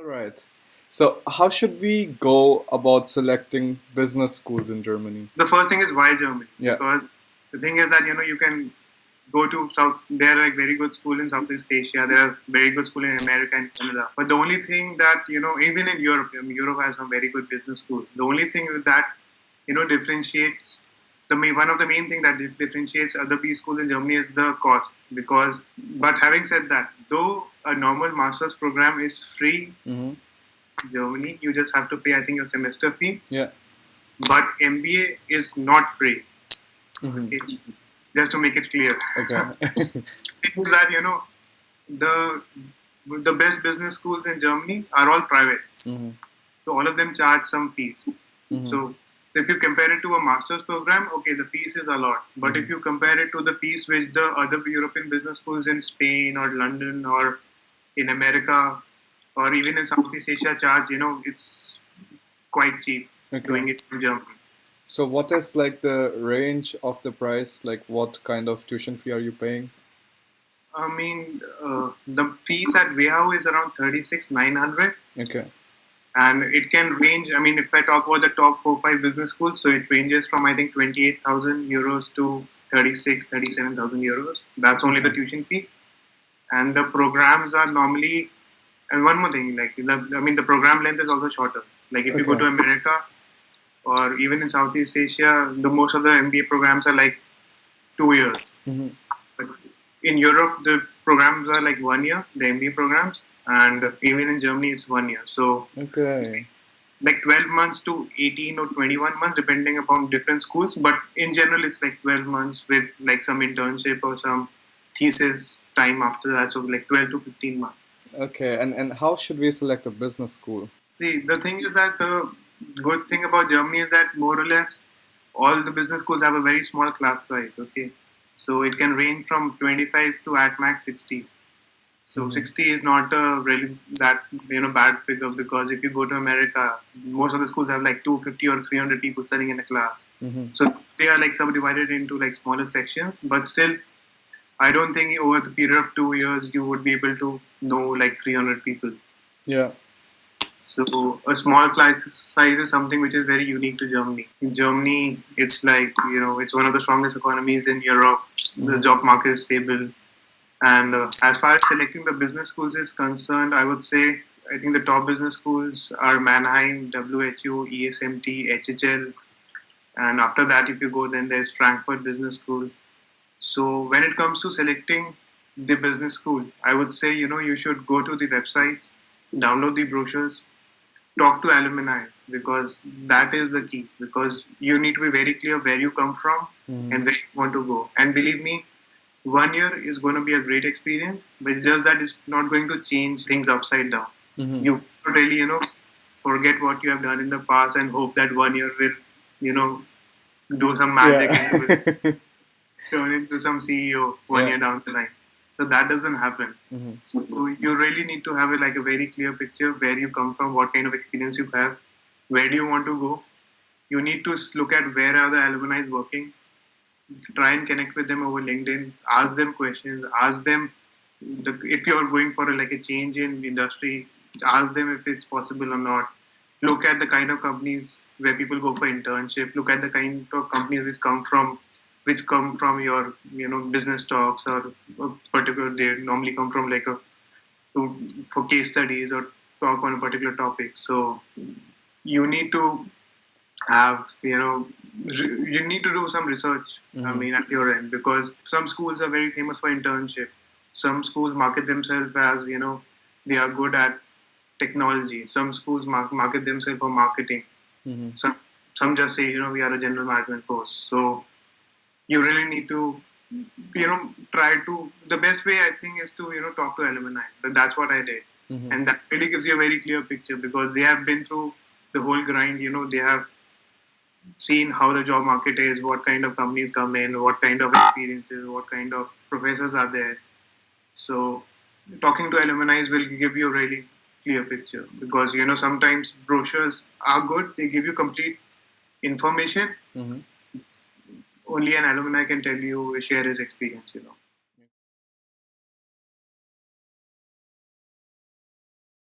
Right. So, how should we go about selecting business schools in Germany? The first thing is why Germany? Yeah. Because the thing is that you can go to South. There are like very good school in Southeast Asia. There are very good school in America and Canada. But the only thing that even in Europe, Europe has some very good business school. The only thing that differentiates one of the main thing that differentiates other B schools in Germany is the cost. But having said that, though a normal master's program is free Mm-hmm. in Germany, you just have to pay, I think, your semester fee. Yeah. But MBA is not free. Mm-hmm. Okay? Just to make it clear. Okay. Is that the best business schools in Germany are all private. Mm-hmm. So all of them charge some fees. Mm-hmm. So if you compare it to a master's program, okay, the fees is a lot. But if you compare it to the fees which the other European business schools in Spain or London or in America or even in Southeast Asia charge, it's quite cheap doing Okay. it in Germany. So, what is like the range of the price? Like, what kind of tuition fee are you paying? I mean, the fees at WHU is around 36,900. Okay. And it can range. I mean, if I talk about the top 4 5 business schools, so it ranges from I think 28,000 euros to 37,000 euros. That's only the tuition fee, and the programs are normally. And one more thing, the program length is also shorter. Like if you go Okay. to America or even in Southeast Asia, the most of the MBA programs are like 2 years. Mm-hmm. But in Europe, the programs are like 1 year, the MBA programs, and even in Germany, it's 1 year. So Okay. like 12 months to 18 or 21 months, depending upon different schools. But in general, it's like 12 months with like some internship or some thesis time after that. So like 12 to 15 months. Okay. And how should we select a business school? See, the thing is that the good thing about Germany is that more or less all the business schools have a very small class size. Okay. So it can range from 25 to at max 60. So 60 is not a really that bad figure, because if you go to America, most of the schools have like 250 or 300 people studying in a class. Mm-hmm. So they are like subdivided into like smaller sections. But still, I don't think over the period of 2 years you would be able to know like 300 people. Yeah. So a small class size is something which is very unique to Germany. In Germany, it's like it's one of the strongest economies in Europe. The job market is stable. And as far as selecting the business schools is concerned, I would say I think the top business schools are Mannheim, WHU, ESMT, HHL, and after that, if you go, then there's Frankfurt Business School. So when it comes to selecting the business school, I would say you should go to the websites, download the brochures, talk to alumni, because that is the key. Because you need to be very clear where you come from and where you want to go. And believe me, 1 year is going to be a great experience, but it's just that it's not going to change things upside down. Mm-hmm. You really, forget what you have done in the past and hope that 1 year will, do some magic and Yeah. turn into some CEO 1 year down the line. So that doesn't happen. Mm-hmm. So you really need to have a very clear picture where you come from, what kind of experience you have, where do you want to go. You need to look at where are the alumni working. Try and connect with them over LinkedIn. Ask them questions. Ask them if you're going for a change in industry. Ask them if it's possible or not. Look at the kind of companies where people go for internship. Look at the kind of companies which come from your business talks, or particular. They normally come from for case studies or talk on a particular topic. So you need to have you need to do some research. I mean, at your end, because some schools are very famous for internship. Some schools market themselves as they are good at technology. Some schools market themselves for marketing. Mm-hmm. Some just say we are a general management course. So you really need to try to, the best way I think is to talk to alumni. But that's what I did. Mm-hmm. And that really gives you a very clear picture, because they have been through the whole grind. They have seen how the job market is, what kind of companies come in, what kind of experiences, what kind of professors are there. So talking to alumni will give you a really clear picture, because sometimes brochures are good, they give you complete information. Mm-hmm. Only an alumni can tell you, share his experience.